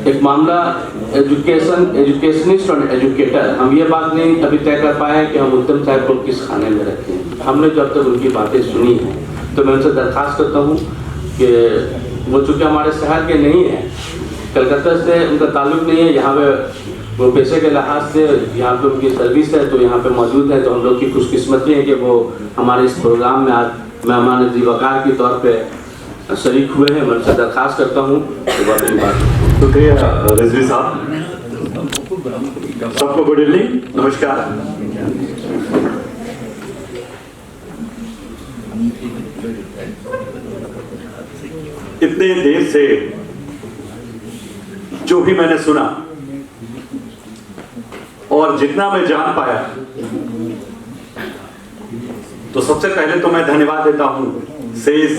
एक मामला एजुकेशनिस्ट और एजुकेटर, हम ये बात नहीं अभी तय कर पाए कि हम उत्तम साहब को किस खाने में रखें। हमने जब तक उनकी बातें सुनी हैं तो मैं उनसे दरख्वास्त करता हूँ कि वो चूँकि हमारे शहर के नहीं हैं, कलकत्ता से उनका ताल्लुक नहीं है, यहाँ पे वो पेशे के लिहाज से यहाँ पे उनकी सर्विस है तो यहाँ पे मौजूद है, तो हम लोग की खुशकिस्मती है कि वो हमारे इस प्रोग्राम में आज मेहमान वकार के तौर पे शरीक हुए हैं। मैं उनसे दरख्वास्त करता हूँ। शुक्रिया रिजवी साहब, सबको गुड इवनिंग, नमस्कार। इतने देर से जो भी मैंने सुना और जितना मैं जान पाया, तो सबसे पहले तो मैं धन्यवाद देता हूं सेज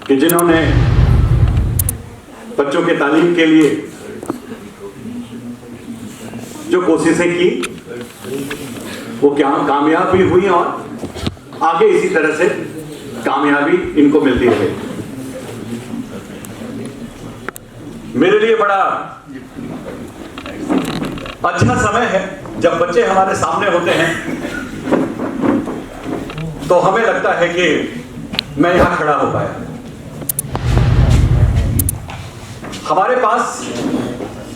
कि जिन्होंने बच्चों के तालीम के लिए जो कोशिशें की वो क्या कामयाब भी हुई और आगे इसी तरह से कामयाबी इनको मिलती रहे। मेरे लिए बड़ा अच्छा समय है जब बच्चे हमारे सामने होते हैं तो हमें लगता है कि मैं यहां खड़ा हो पाया। हमारे पास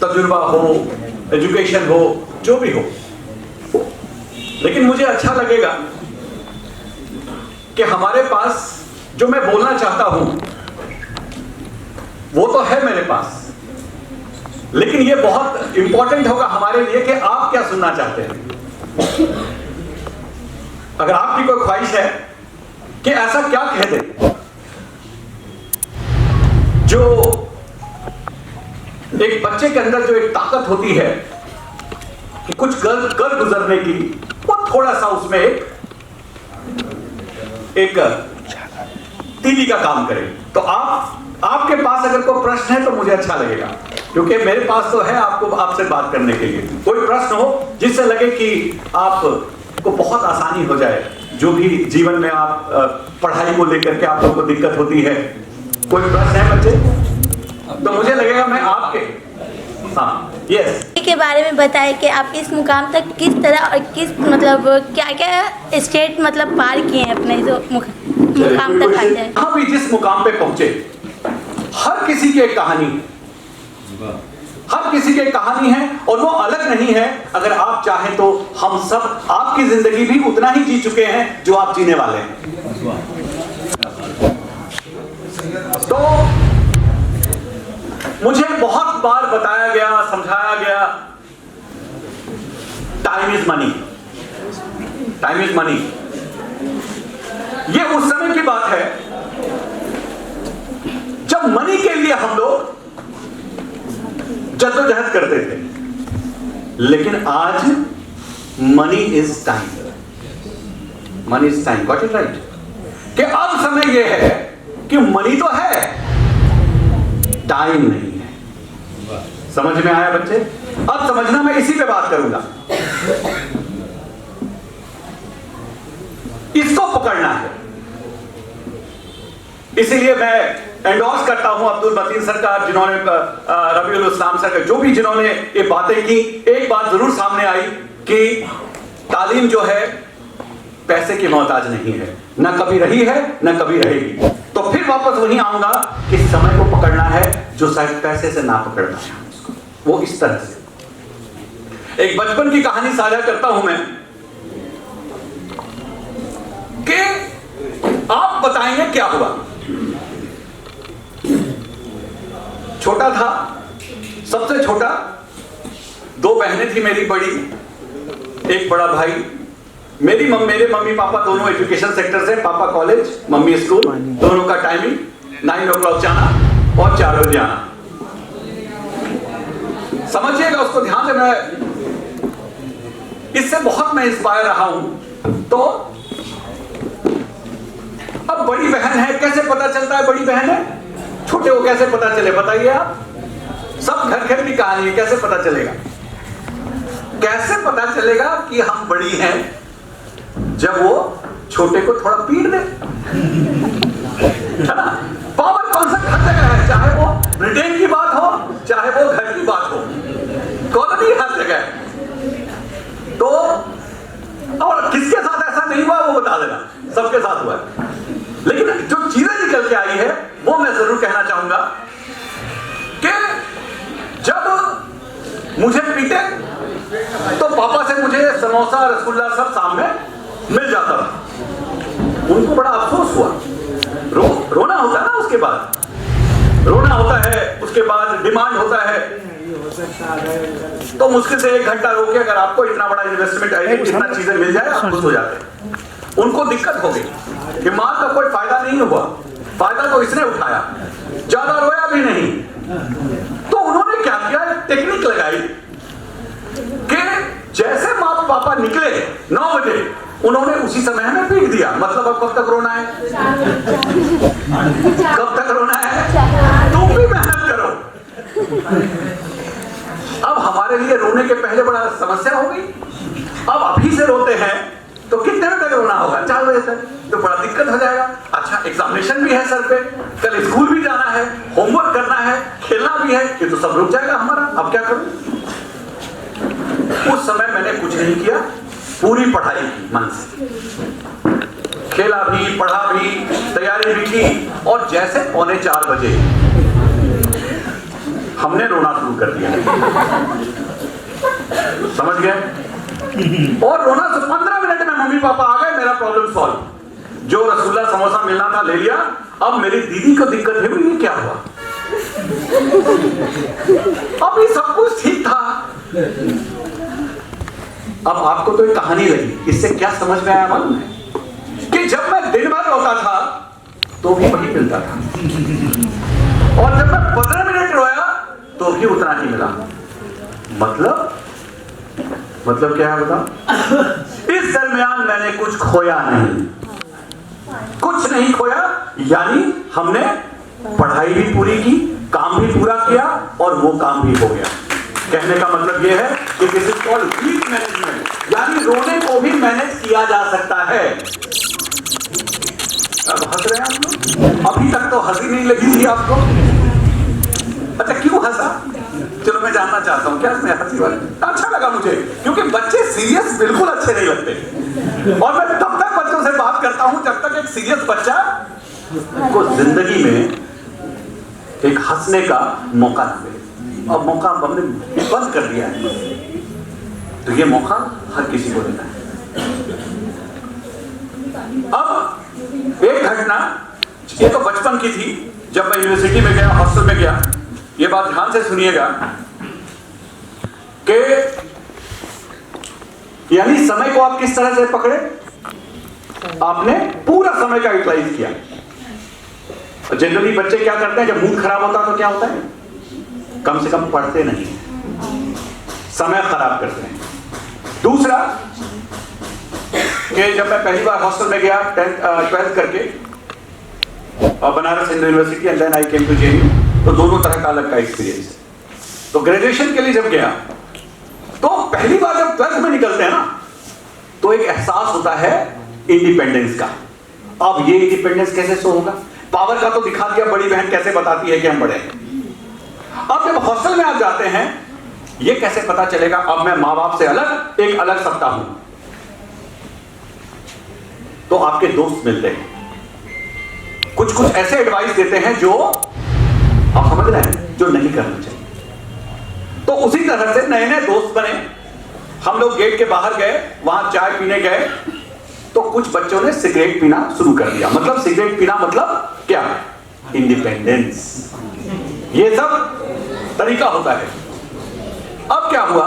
तजुर्बा हो, एजुकेशन हो, जो भी हो, लेकिन मुझे अच्छा लगेगा कि हमारे पास जो मैं बोलना चाहता हूं वो तो है मेरे पास, लेकिन ये बहुत इंपॉर्टेंट होगा हमारे लिए कि आप क्या सुनना चाहते हैं। अगर आपकी कोई ख्वाहिश है कि ऐसा क्या कह दे जो एक बच्चे के अंदर जो एक ताकत होती है कि कुछ कर गुजरने की, वो थोड़ा सा उसमें एक तीली का काम करे, तो आपके पास अगर कोई प्रश्न है तो मुझे अच्छा लगेगा, क्योंकि मेरे पास तो है आपसे बात करने के लिए। कोई प्रश्न हो जिससे लगे कि आपको बहुत आसानी हो जाए, जो भी जीवन में आप पढ़ाई को लेकर के आप लोगों को दिक्कत होती है, कोई प्रश्न है बच्चे, तो मुझे लगेगा मैं आपके यस के बारे में बताएं कि आप इस मुकाम तक किस तरह और किस मतलब क्या क्या स्टेट मतलब पार किए हैं अपने जो मुकाम तक आ जाए। हाँ भी जिस मुकाम पे पहुंचे, हर किसी की एक कहानी, हर किसी की कहानी है और वो अलग नहीं है। अगर आप चाहें तो हम सब आपकी जिंदगी भी उतना ही जी चुके हैं जो आप जीने वाले हैं। तो मुझे बहुत बार बताया गया, समझाया गया, time is money, time is money. ये उस समय की बात है जब मनी के लिए हम लोग जद्दोजहद करते थे, लेकिन आज money is time, money is time, got it right. कि अब समय यह है कि मनी तो है, टाइम नहीं है। समझ में आया बच्चे? अब समझना, मैं इसी पे बात करूंगा। इसको पकड़ना है, इसीलिए मैं एंडोर्स करता हूं अब्दुल मतीन सरकार, जिन्होंने रबीउल इस्लाम सरकार, जो भी जिन्होंने ये बातें की। एक बात जरूर सामने आई कि तालीम जो है पैसे की मोहताज नहीं है, ना कभी रही है ना कभी रहेगी। तो फिर वापस वहीं आऊंगा कि समय को पकड़ना है जो शायद पैसे से ना पकड़ना है उसको, वो इस तरह से। एक बचपन की कहानी साझा करता हूं मैं कि आप बताएंगे क्या हुआ। छोटा था, सबसे छोटा, दो बहनें थी मेरी बड़ी, एक बड़ा भाई। मेरे मम्मी पापा दोनों एजुकेशन सेक्टर से, पापा कॉलेज, मम्मी स्कूल, दोनों का टाइमिंग 9 o'clock जाना और 4 बजे आना। समझिएगा उसको ध्यान से, मैं इससे बहुत मैं इंस्पायर रहा हूं। तो अब बड़ी बहन है, कैसे पता चलता है बड़ी बहन है? छोटे को कैसे पता चले बताइए आप? सब घर घर की कहानी है, कैसे पता चलेगा? कैसे पता चलेगा कि हम बड़ी हैं? जब वो छोटे को थोड़ा पीट दे, है ना? पावर कॉन्सेप्ट हर जगह है, चाहे वो लेकिन जो चीजें निकल के आई है वो मैं जरूर कहना चाहूंगा कि जब मुझे पीटे तो पापा से मुझे समोसा रसगुल्ला सब सामने मिल जाता था। उनको बड़ा अफसोस हुआ। रोना होता है ना, उसके बाद रोना होता है, उसके बाद डिमांड होता है। तो मुश्किल से 1 घंटा रोके अगर आपको इतना बड़ा इन्वेस्टमेंट आई, इतना चीजें मिल जाए, आप खुश हो जाते। उनको दिक्कत हो गई कि मां का कोई फायदा नहीं हुआ, फायदा तो इसने उठाया, ज्यादा रोया भी नहीं। तो उन्होंने क्या किया, एक टेक्निक लगाई कि जैसे मां पापा निकले 9 बजे, उन्होंने उसी समय हमें पीट दिया। मतलब अब कब तक रोना है, कब तक रोना है, तुम भी मेहनत करो। अब हमारे लिए रोने के पहले बड़ा समस्या हो गई। अब अभी से रोते हैं तो कितने बजे तक रोना होगा, 4 बजे तक, तो बड़ा दिक्कत हो जाएगा। अच्छा, एग्जामिनेशन भी है सर पे, कल स्कूल भी जाना है, होमवर्क करना है, खेलना भी है, ये तो सब रुक जाएगा हमारा। अब क्या करूं? उस समय मैंने कुछ नहीं किया, पूरी पढ़ाई की मन से, खेला भी, पढ़ा भी, तैयारी भी की। और जैसे 3:45 बजे हमने रोना शुरू कर दिया। समझ गए? और रोना तो 15 मिनट में मम्मी पापा आ गए, मेरा प्रॉब्लम सॉल्व। जो रसगुल्ला समोसा मिलना था ले लिया। अब मेरी दीदी को दिक्कत है, ये क्या हुआ? अभी सब कुछ ठीक था। अब आपको तो एक कहानी लगी, इससे क्या समझ में आया मालूम है? कि जब मैं दिन भर रोता था तो भी वही मिलता था, और जब मैं 15 मिनट रोया तो भी उतना ही मिला। मतलब क्या है बताओ? इस दरमियान मैंने कुछ खोया नहीं, कुछ नहीं खोया। यानी हमने पढ़ाई भी पूरी की, काम भी पूरा किया, और वो काम भी हो गया। कहने का मतलब ये है कि this is called weak management, यानी रोने को भी मैनेज किया जा सकता है। अब हंस रहे हैं आप लोग? अभी तक तो हंसी नहीं लगी थी आपको। अच्छा, क्यों हंसा? चलो मैं जानना चाहता हूं, क्या इसमें हंसी वाले? अच्छा लगा मुझे, क्योंकि बच्चे सीरियस बिल्कुल अच्छे नहीं लगते। और मैं तब तक बच्चों से बात करता हूं जब तक एक सीरियस बच्चा को जिंदगी में एक हंसने का मौका न मिले। अब मौका हमने बंद कर दिया है, तो ये मौका हर किसी को देना है। अब एक घटना, ये तो बचपन की थी, जब मैं यूनिवर्सिटी में गया, हॉस्टल में गया। ये बात ध्यान से सुनिएगा कि यानी समय को आप किस तरह से पकड़े, आपने पूरा समय का यूटिलाइज किया। जनरली बच्चे क्या करते हैं, जब मूड खराब होता है तो क्या होता है, कम से कम पढ़ते नहीं, समय खराब करते हैं। दूसरा कि जब मैं पहली बार हॉस्टल में गया 12th करके, Banaras Hindu university, and then I came to JNU, तो दोनों तरह का अलग का एक्सपीरियंस है। तो ग्रेजुएशन के लिए जब गया, तो पहली बार जब 12th में निकलते हैं ना, तो एक एहसास होता है इंडिपेंडेंस का। अब ये इंडिपेंडेंस कैसे शो होगा? पावर का तो दिखा दिया, बड़ी बहन कैसे बताती है कि हम बड़े हैं। अब जब हॉस्टल में आप जाते हैं, ये कैसे पता चलेगा अब मैं मां बाप से अलग, एक अलग सत्ता हूं? तो आपके दोस्त मिलते हैं, कुछ कुछ ऐसे एडवाइस देते हैं जो आप समझ रहे हैं, जो नहीं करना चाहिए। तो उसी तरह से नए नए दोस्त बने। हम लोग गेट के बाहर गए, वहां चाय पीने गए, तो कुछ बच्चों ने सिगरेट पीना शुरू कर दिया। मतलब सिगरेट पीना मतलब क्या है? इंडिपेंडेंस। ये सब तरीका होता है। अब क्या हुआ,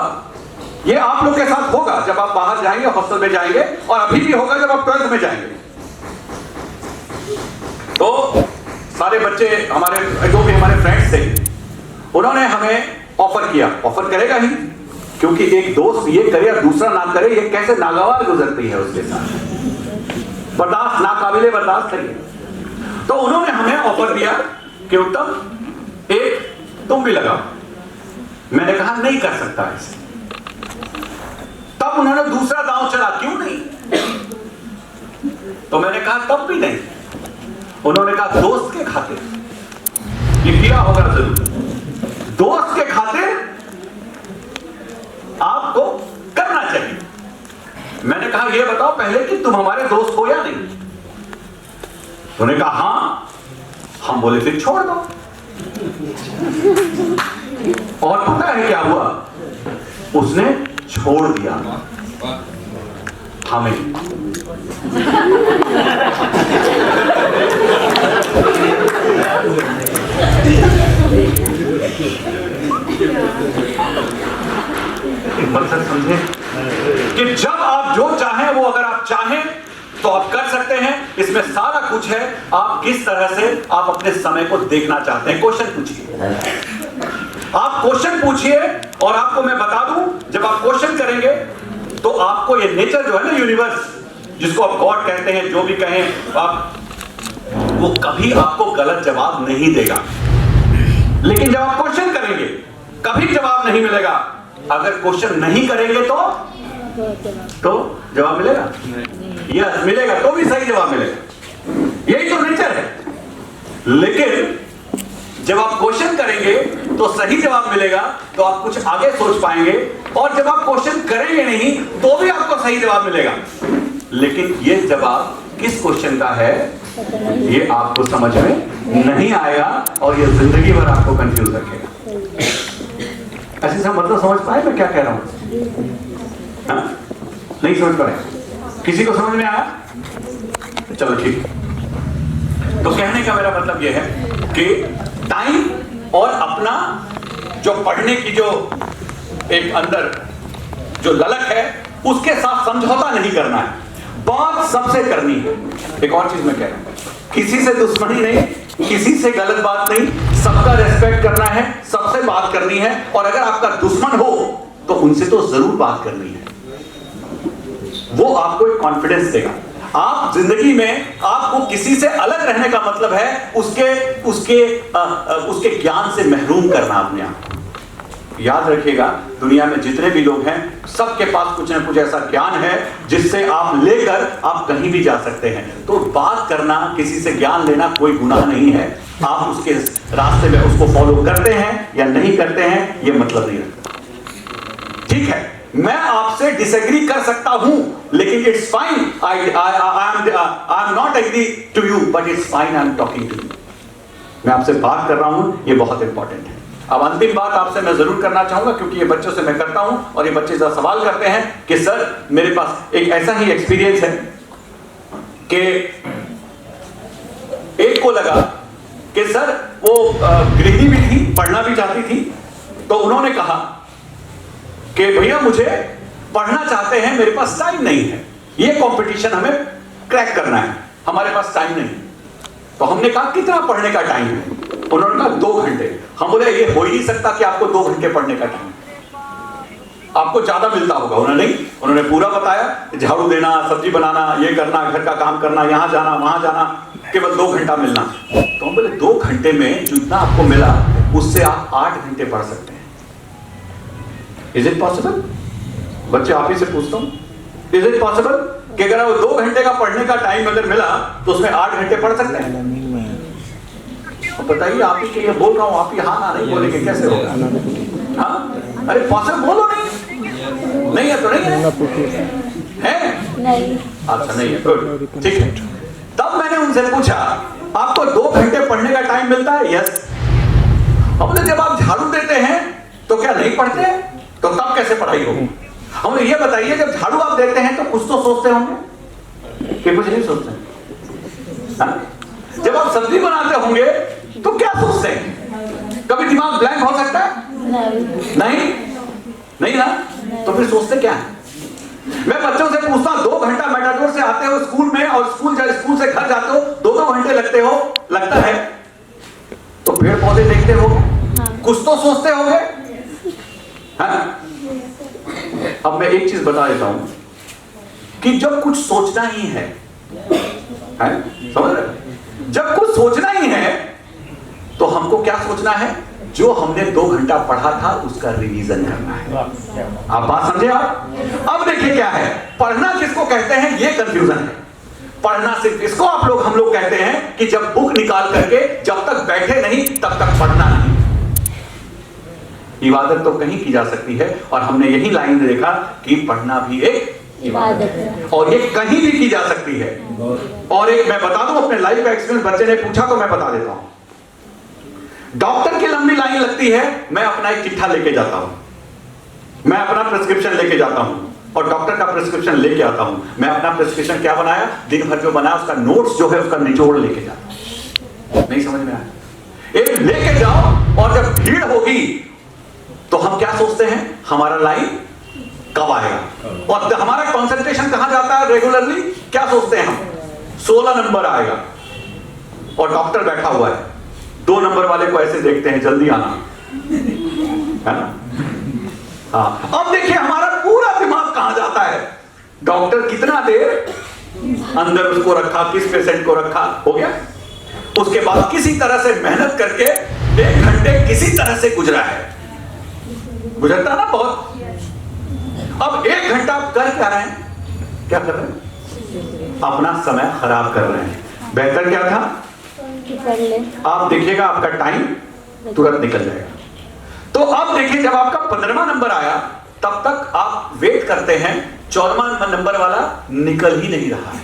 ये आप लोग के साथ होगा जब आप बाहर जाएंगे, हॉस्टल में जाएंगे, और अभी भी होगा जब आप 12th में जाएंगे। तो सारे बच्चे हमारे, जो भी हमारे फ्रेंड्स थे, उन्होंने हमें ऑफर किया। ऑफर करेगा ही, क्योंकि एक दोस्त ये करे और दूसरा ना करे, ये कैसे नागवार गुजरती है उसके साथ, बर्दाश्त, नाकाबिले बर्दाश्त है। तो उन्होंने हमें ऑफर दिया कि उत्तम एक तुम भी लगाओ। मैंने कहा नहीं कर सकता ऐसे। तब उन्होंने दूसरा दांव चला, क्यों नहीं? तो मैंने कहा तब भी नहीं। उन्होंने कहा दोस्त के खातिर, ये किया होगा जरूर, दोस्त के खातिर आपको करना चाहिए। मैंने कहा ये बताओ पहले कि तुम हमारे दोस्त हो या नहीं? उन्होंने कहा हाँ। हम बोले फिर छोड़ दो। और पता है क्या हुआ? उसने छोड़ दिया हमें। मतलब समझे कि जब आप जो चाहें वो अगर आप चाहें तो आप कर सकते हैं। इसमें सारा कुछ है, आप किस तरह से आप अपने समय को देखना चाहते हैं। क्वेश्चन पूछिए, आप क्वेश्चन पूछिए और आपको मैं बता दूं, जब आप क्वेश्चन करेंगे तो आपको ये नेचर जो है ना, यूनिवर्स जिसको आप गॉड कहते हैं, जो भी कहें आप, वो कभी आपको गलत जवाब नहीं देगा। लेकिन जब आप क्वेश्चन करेंगे कभी जवाब नहीं मिलेगा। अगर क्वेश्चन नहीं करेंगे तो जवाब मिलेगा? यस मिलेगा, तो भी सही जवाब मिलेगा। यही तो नेचर है। लेकिन जब आप क्वेश्चन करेंगे तो सही जवाब मिलेगा, तो आप कुछ आगे सोच पाएंगे। और जब आप क्वेश्चन करेंगे नहीं तो भी आपको सही जवाब मिलेगा। लेकिन ये जवाब किस क्वेश्चन का है ये आपको समझ में नहीं आएगा और ये जिंदगी भर आपको कंफ्यूज रखेगा। ऐसे सब मतलब समझ पाए मैं क्या कह रहा हूं? नहीं समझ पाए? किसी को समझ में आया? चलो ठीक। तो कहने का मेरा मतलब यह है कि टाइम और अपना जो पढ़ने की जो एक अंदर जो ललक है उसके साथ समझौता नहीं करना है। बात सबसे करनी है। एक और चीज मैं कह रहा हूं, किसी से दुश्मनी नहीं, किसी से गलत बात नहीं, सबका रेस्पेक्ट करना है, सबसे बात करनी है। और अगर आपका दुश्मन हो तो उनसे तो जरूर बात करनी है। वो आपको एक कॉन्फिडेंस देगा। आप जिंदगी में आपको किसी से अलग रहने का मतलब है उसके ज्ञान से महरूम करना अपने आप। याद रखिएगा, दुनिया में जितने भी लोग हैं सबके पास कुछ ना कुछ ऐसा ज्ञान है जिससे आप लेकर आप कहीं भी जा सकते हैं। तो बात करना, किसी से ज्ञान लेना कोई गुनाह नहीं है। आप उसके रास्ते में उसको फॉलो करते हैं या नहीं करते हैं ये मतलब नहीं रखता। ठीक है, मैं आपसे डिसएग्री कर सकता हूं, लेकिन it's fine. I am not agree to you, but it's fine, I am talking to you. मैं आपसे बात कर रहा हूं, ये बहुत इंपॉर्टेंट है। अब अंतिम बात आपसे मैं जरूर करना चाहूंगा, क्योंकि ये बच्चों से मैं करता हूं और ये बच्चे जरा सवाल करते हैं कि सर मेरे पास एक ऐसा ही एक्सपीरियंस है कि एक को लगा कि सर वो गृहिणी भी थी, पढ़ना भी चाहती थी, तो उन्होंने कहा कि भैया मुझे पढ़ना चाहते हैं, मेरे पास टाइम नहीं है, ये कंपटीशन हमें क्रैक करना है, हमारे पास टाइम नहीं। तो हमने कहा कितना पढ़ने का टाइम है? उन्होंने कहा 2 घंटे। हम बोले ये हो ही नहीं सकता कि आपको 2 घंटे पढ़ने का टाइम, आपको ज्यादा मिलता होगा। उन्होंने पूरा बताया, झाड़ू देना, सब्जी बनाना, ये करना, घर का काम करना, यहां जाना वहां जाना, केवल 2 घंटा मिलना। तो हम बोले 2 घंटे में जितना आपको मिला उससे आप 8 घंटे पढ़ सकते हैं। Is it possible? बच्चे आप ही से पूछता हूं, इज इट पॉसिबल कि अगर वो 2 घंटे का पढ़ने का टाइम अगर मिला तो उसमें 8 घंटे पढ़ सकते हैं? बताइए, आप ही के लिए बोल रहा हूं, आप ही हाँ ना नहीं बोलेंगे कैसे होगा? हाँ, अरे पॉसिबल बोलो। नहीं है तो नहीं है, नहीं। अच्छा नहीं है, गुड, ठीक है। तब मैंने उनसे पूछा आपको 2 घंटे पढ़ने का टाइम मिलता है? यस। अब जब आप झाड़ू देते हैं तो क्या नहीं पढ़ते? तो तब कैसे पढ़ाई होगी? हमें ये बताइए, जब झाड़ू आप देते हैं तो कुछ तो सोचते होंगे कि कुछ नहीं सोचते? जब आप सब्जी बनाते होंगे तो क्या सोचते हैं? कभी दिमाग ब्लैंक हो सकता है? नहीं ना? तो फिर सोचते क्या है? मैं बच्चों से पूछता हूं, 2 घंटा मेटाडोर से आते हो स्कूल में और स्कूल से घर जाते हो, 2-2 घंटे लगता है, तो पेड़ पौधे देखते हो, कुछ तो सोचते होंगे। अब मैं एक चीज बता देता हूं कि जब कुछ सोचना ही है, समझ रहे? जब कुछ सोचना ही है तो हमको क्या सोचना है? जो हमने 2 घंटा पढ़ा था उसका रिवीजन करना है। आप बात समझे? आप अब देखिए क्या है, पढ़ना किसको कहते हैं ये कंफ्यूजन है। पढ़ना सिर्फ इसको हम लोग कहते हैं कि जब बुक निकाल करके जब तक बैठे नहीं तब तक पढ़ना नहीं। इबादत तो कहीं की जा सकती है, और हमने यही लाइन देखा कि पढ़ना भी एक इबादत। और ये कहीं भी की जा सकती है। और एक मैं बता दूं अपने लाइफ का एक्सपीरियंस, बच्चे ने पूछा तो मैं बता देता हूं। डॉक्टर की लंबी लाइन लगती है, मैं अपना एक चिट्ठा लेके जाता हूं, मैं अपना प्रिस्क्रिप्शन लेके जाता हूं और डॉक्टर का प्रिस्क्रिप्शन लेके आता हूं। मैं अपना प्रिस्क्रिप्शन क्या बनाया, दिन भर जो बनाया उसका नोट्स जो है उसका निचोड़ लेके जाता हूं। नहीं समझ में आया? एक लेके जाओ और जब भीड़ होगी तो हम क्या सोचते हैं, हमारा लाइन कब आएगा, और हमारा कंसंट्रेशन कहां जाता है रेगुलरली, क्या सोचते हैं हम, 16 नंबर आएगा और डॉक्टर बैठा हुआ है, 2 नंबर वाले को ऐसे देखते हैं, जल्दी आना है ना। हाँ, अब देखिए हमारा पूरा दिमाग कहां जाता है, डॉक्टर कितना देर अंदर उसको रखा, किस पेशेंट को रखा, हो गया। उसके बाद किसी तरह से मेहनत करके 1 घंटे किसी तरह से गुजरा है, गुजरता ना बहुत। अब 1 घंटा आप कर क्या रहे हैं, क्या कर रहे हैं, अपना समय खराब कर रहे हैं। बेहतर क्या था, आप देखिएगा आपका टाइम तुरंत निकल जाएगा। तो अब देखिए जब आपका 15वां नंबर आया तब तक आप वेट करते हैं, 14वां नंबर वाला निकल ही नहीं रहा है।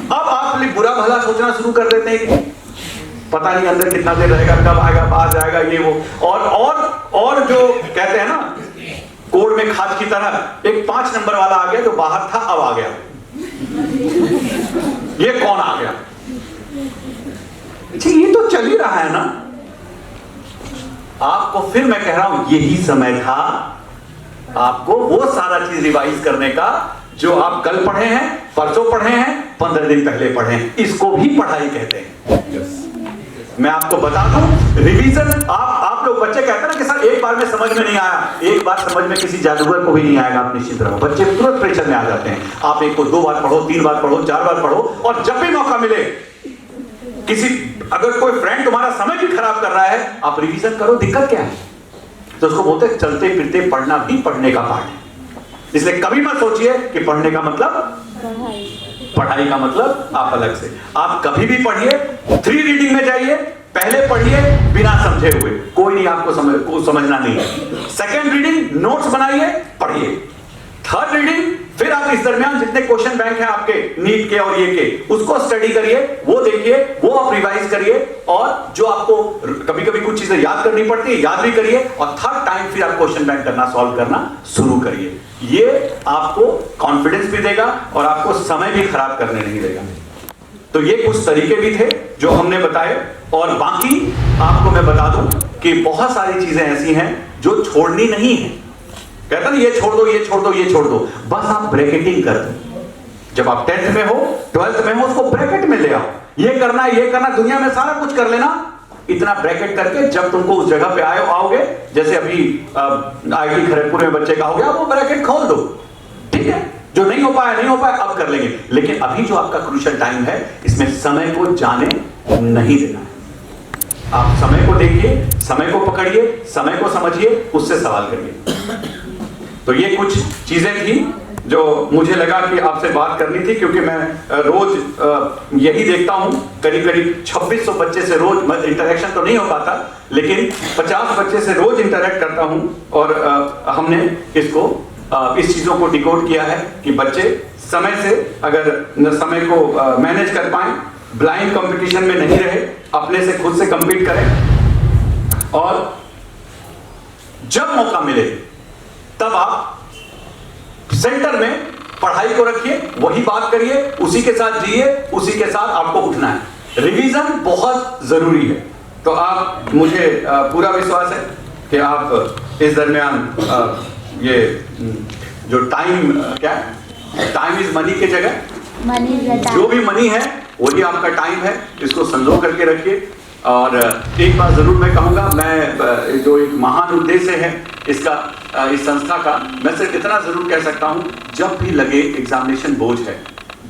अब आप बुरा भला सोचना शुरू कर देते हैं कि पता नहीं अंदर कितना देर रहेगा, कब आएगा, बाहर जाएगा, ये वो। और जो कहते हैं ना कोड में खाद की तरह, एक 5 नंबर वाला आ गया जो बाहर था, अब आ गया। ये कौन आ गया, ये तो चल ही रहा है ना। आपको फिर मैं कह रहा हूं यही समय था आपको वो सारा चीज रिवाइज करने का जो आप कल पढ़े हैं, परसों पढ़े हैं, 15 दिन पहले पढ़े हैं। इसको भी पढ़ाई कहते हैं। मैं आपको बता दूं, रिवीजन आप लोग बच्चे कहते हैं ना कि सर एक बार में समझ में नहीं आया, एक बार समझ में किसी जादूगर को भी नहीं आएगा, आप निश्चित रहो। बच्चे तुरंत प्रेशर में आ जाते हैं। आप एक को 2 बार पढ़ो, 3 बार पढ़ो, 4 बार पढ़ो, और जब भी मौका मिले किसी, अगर कोई फ्रेंड तुम्हारा समय भी खराब कर रहा है, आप रिवीजन करो, दिक्कत क्या है। तो उसको बोलते हैं चलते फिरते पढ़ना भी पढ़ने का पार्ट है। इसलिए कभी मत सोचिए कि पढ़ने का मतलब पढ़ाई का मतलब आप अलग से। आप कभी भी पढ़िए, 3 रीडिंग में जाइए, पहले पढ़िए बिना समझे हुए, कोई नहीं आपको समझना नहीं है। सेकंड रीडिंग नोट्स बनाइए, पढ़िए। थर्ड रीडिंग फिर आप इस दरमियान जितने क्वेश्चन बैंक हैं आपके नीट के और ये के, उसको स्टडी करिए, वो देखिए, वो आप रिवाइज करिए, और जो आपको कभी कभी कुछ चीजें याद करनी पड़ती है याद भी करिए, और थर्ड टाइम फिर आप क्वेश्चन बैंक करना, सॉल्व करना शुरू करिए। ये आपको कॉन्फिडेंस भी देगा और आपको समय भी खराब करने नहीं देगा। तो ये कुछ तरीके भी थे जो हमने बताए, और बाकी आपको मैं बता दूं कि बहुत सारी चीजें ऐसी हैं जो छोड़नी नहीं है। कहता ना ये छोड़ दो, ये छोड़ दो, ये छोड़ दो, बस आप ब्रैकेटिंग कर दो। जब आप 10th में हो, 12th में हो, उसको ब्रैकेट में ले आओ। ये करना, ये करना, दुनिया में सारा कुछ कर लेना, इतना ब्रैकेट करके जब तुमको उस जगह पे आओगे, जैसे अभी IIT खड़गपुर में बच्चे का हो गया, वो ब्रैकेट खोल दो, ठीक है। जो नहीं हो पाया नहीं हो पाया, अब कर लेंगे। लेकिन अभी जो आपका क्रूशियल टाइम है, इसमें समय को जाने नहीं देना है। आप समय को देखिए, समय को पकड़िए, समय को समझिए, उससे सवाल करिए। तो ये कुछ चीजें थी जो मुझे लगा कि आपसे बात करनी थी, क्योंकि मैं रोज यही देखता हूं, करीब करीब 2600 बच्चे से रोज इंटरेक्शन तो नहीं हो पाता, लेकिन 50 बच्चे से रोज इंटरेक्ट करता हूं। और हमने इसको इस चीजों को डिकोड किया है कि बच्चे समय से, अगर समय को मैनेज कर पाए, ब्लाइंड कंपटीशन में नहीं रहे, अपने से खुद से कंपीट करें, और जब मौका मिले तब आप सेंटर में पढ़ाई को रखिए, वही बात करिए, उसी के साथ जिए, उसी के साथ आपको उठना है। रिवीजन बहुत जरूरी है। तो आप, मुझे पूरा विश्वास है कि आप इस दरमियान ये जो टाइम, क्या टाइम इज मनी की जगह जो भी मनी है वही आपका टाइम है, इसको संजो करके रखिए। और एक बात जरूर मैं कहूंगा, मैं जो एक महान उद्देश्य है इसका, इस संस्था का, मैं सिर्फ इतना जरूर कह सकता हूं, जब भी लगे एग्जामिनेशन बोझ है,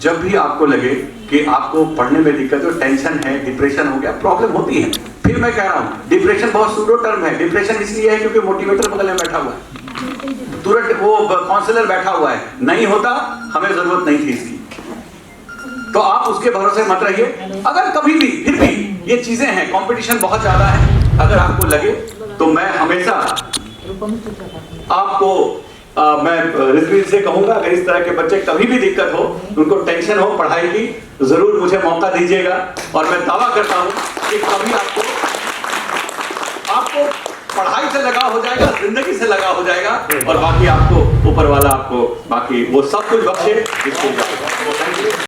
जब भी आपको लगे कि आपको पढ़ने में दिक्कत हो, टेंशन है, डिप्रेशन हो गया, प्रॉब्लम होती है, फिर मैं कह रहा हूं डिप्रेशन बहुत सूडो टर्म है। डिप्रेशन इसलिए है क्योंकि मोटिवेटर बगल में बैठा हुआ है, तुरंत वो काउंसलर बैठा हुआ है, नहीं होता, हमें जरूरत नहीं थी इसकी। तो आप उसके भरोसे मत रहिए। अगर कभी भी, फिर भी ये चीजें हैं, कंपटीशन बहुत ज्यादा है, अगर आपको लगे तो मैं हमेशा आपको मैं रिजवी से कहूंगा, अगर इस तरह के बच्चे कभी भी दिक्कत हो, उनको टेंशन हो पढ़ाई की, जरूर मुझे मौका दीजिएगा और मैं दावा करता हूं कि कभी आपको पढ़ाई से लगा हो जाएगा, जिंदगी से लगा हो जाएगा और बाकी आपको ऊपर वाला आपको बाकी वो सब कुछ बख्शे जिसको